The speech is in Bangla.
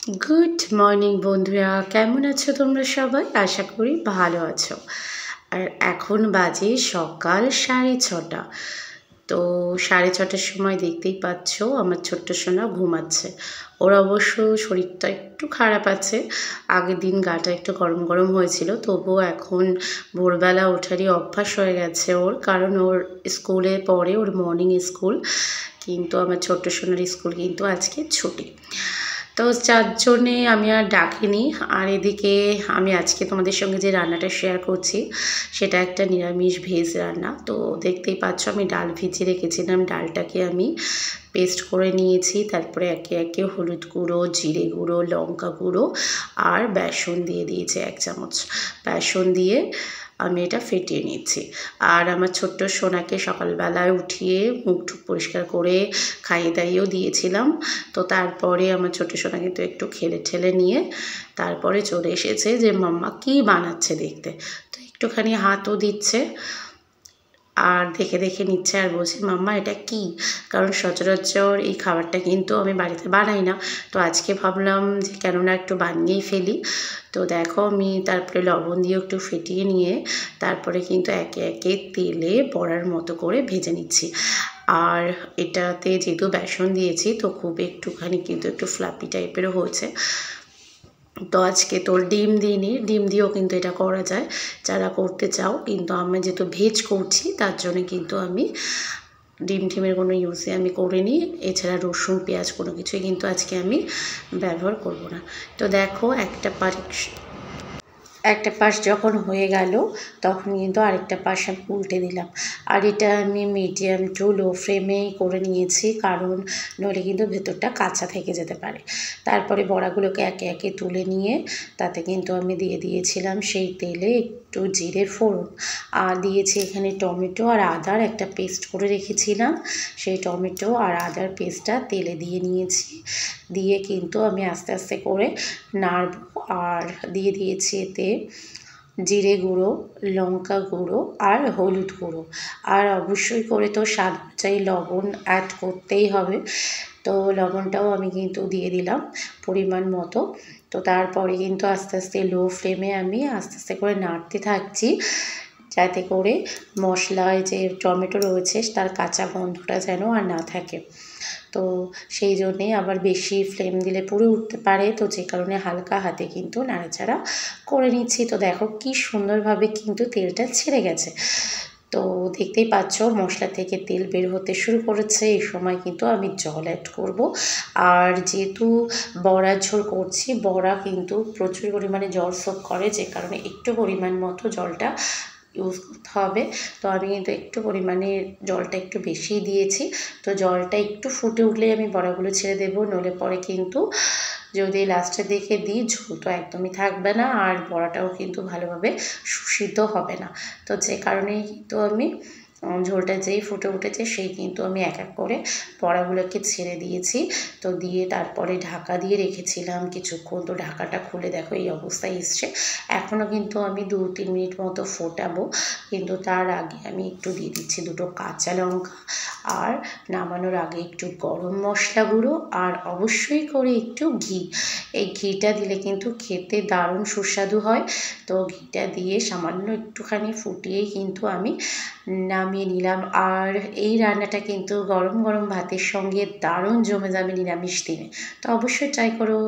গুড মর্নিং বন্ধুরা, কেমন আছো তোমরা সবাই? আশা করি ভালো আছো। আর এখন বাজে সকাল 6:30। তো 6:30টার সময় দেখতেই পাচ্ছ আমার ছোট্ট সোনা ঘুমাচ্ছে। ওর অবশ্য শরীরটা একটু খারাপ আছে, আগের দিন গাটা একটু গরম গরম হয়েছিল, তবুও এখন ভোরবেলা ওঠারই অভ্যাস হয়ে গেছে ওর, কারণ ওর স্কুলে পড়ে, ওর মর্নিং স্কুল। কিন্তু আমার ছোট্ট সোনার স্কুল কিন্তু আজকে ছুটি। তো যার জন্যে আমি আর ডাকিনি। আর এদিকে আমি আজকে তোমাদের সঙ্গে যে রান্নাটা শেয়ার করছি সেটা একটা নিরামিষ ভেজ রান্না। তো দেখতেই পাচ্ছ আমি ডাল ভিজিয়ে রেখেছিলাম, ডালটাকে আমি পেস্ট করে নিয়েছি। তারপরে একে একে হলুদ গুঁড়ো, জিরে গুঁড়ো, লঙ্কা গুঁড়ো আর বেসন দিয়ে দিয়েছি 1 চামচ। বেসন দিয়ে আমি এটা ফেটিয়ে নিচ্ছি। আর আমার ছোট্ট সোনাকে সকালবেলায় উঠিয়ে মুখ টুক পরিষ্কার করে খাইয়ে দাইয়েও দিয়েছিলাম। তো তারপরে আমার ছোট্ট সোনা কিন্তু একটু খেলে ঠেলে নিয়ে তারপরে চলে এসেছে যে মাম্মা কী বানাচ্ছে দেখতে। তো একটুখানি হাতও দিচ্ছে আর দেখে দেখে নিচ্ছে আর বলছে মাম্মা এটা কি, কারণ সচরাচর এই খাবারটা কিন্তু আমি বাড়িতে বানাই না। তো আজকে ভাবলাম যে কেননা একটু বানিয়েই ফেলি। তো দেখো আমি তারপরে লবণ দিয়ে একটু ফেটিয়ে নিয়ে তারপরে কিন্তু একে একে তেলে বড়ার মতো করে ভেজে নিচ্ছি। আর এটাতে যেহেতু বেসন দিয়েছি তো খুব একটুখানি কিন্তু একটু ফ্লাপি টাইপেরও হয়েছে। তো আজকে তো ডিম দিইনি, ডিম দিয়েও কিন্তু এটা করা যায় যারা করতে চাও, কিন্তু আমি যেহেতু ভেজ করছি তার জন্য কিন্তু আমি ডিমের কোনো ইউজই আমি করিনি। এছাড়া রসুন পেঁয়াজ কোনো কিছুই কিন্তু আজকে আমি ব্যবহার করব না। তো দেখো একটা পাশ যখন হয়ে গেল তখন কিন্তু আরেকটা পাশ আমি উল্টে দিলাম। আর এটা আমি মিডিয়াম টু লো ফ্লেমেই করে নিয়েছি, কারণ নইলে কিন্তু ভেতরটা কাঁচা থেকে যেতে পারে। তারপরে বড়াগুলোকে একে একে তুলে নিয়ে তাতে কিন্তু আমি দিয়ে দিয়েছিলাম সেই তেলে একটু জিরে ফোড়ন, আর দিয়েছি এখানে টমেটো আর আদার একটা পেস্ট করে রেখেছিলাম, সেই টমেটো আর আদার পেস্টটা তেলে দিয়ে নিয়েছি। দিয়ে কিন্তু আমি আস্তে আস্তে করে নাড়ব। আর দিয়ে দিয়েছি এতে জিরে গুঁড়ো, লঙ্কা গুঁড়ো আর হলুদ গুঁড়ো। আর অবশ্যই করে তো স্বাদ অনুযায়ী লবণ অ্যাড করতেই হবে। তো লবণটাও আমি কিন্তু দিয়ে দিলাম পরিমাণ মতো। তো তারপরে কিন্তু আস্তে আস্তে লো ফ্লেমে আমি আস্তে আস্তে করে নাড়তে থাকছি, যাতে করে মশলায় যে টমেটো রয়েছে তার কাঁচা গন্ধটা যেন আর না থাকে। তো সেই জন্যেই আবার বেশি ফ্লেম দিলে পুড়ে উঠতে পারে, তো যে কারণে হালকা হাতে কিন্তু নাড়াচাড়া করে নিচ্ছি। তো দেখো কি সুন্দরভাবে কিন্তু তেলটা ছেড়ে গেছে। তো দেখতেই পাচ্ছ মশলা থেকে তেল বের হতে শুরু করেছে। এই সময় কিন্তু আমি জল অ্যাড করব। আর যেহেতু বড়ার ঝোল করছি, বড়া কিন্তু প্রচুর পরিমাণে জল শোধ করে, যে কারণে একটু পরিমাণ মতো জলটা ইউজ করতে হবে। তো আমি কিন্তু একটু পরিমাণে জলটা একটু বেশিই দিয়েছি। তো জলটা একটু ফুটে উঠলেই আমি বড়াগুলো ছেড়ে দেবো, নইলে পরে কিন্তু যদি লাস্টের দিকে দিই ঝোল তো একদমই থাকবে না, আর বড়াটাও কিন্তু ভালোভাবে সুসিদ্ধ হবে না। তো যে কারণেই কিন্তু আমি ঝোলটা যেই ফুটে উঠেছে সেই কিন্তু আমি এক এক করে বড়াগুলোকে ছেড়ে দিয়েছি। তো দিয়ে তারপরে ঢাকা দিয়ে রেখেছিলাম কিছুক্ষণ। তো ঢাকাটা খুলে দেখো এই অবস্থায় এসছে। এখনও কিন্তু আমি 2-3 মিনিট মতো ফোটাবো, কিন্তু তার আগে আমি একটু দিয়ে দিচ্ছি 2টো কাঁচা লঙ্কা, আর নামানোর আগে একটু গরম মশলা গুঁড়ো, আর অবশ্যই করে একটু ঘি। এই ঘিটা দিলে কিন্তু খেতে দারুণ সুস্বাদু হয়। তো ঘিটা দিয়ে সামান্য একটুখানি ফুটিয়েই কিন্তু আমি নামিয়ে নিলাম। আর এই রান্নাটা কিন্তু গরম গরম ভাতের সঙ্গে দারুণ জমে যাবে নিরামিষ দিনে। তো অবশ্যই ট্রাই করো।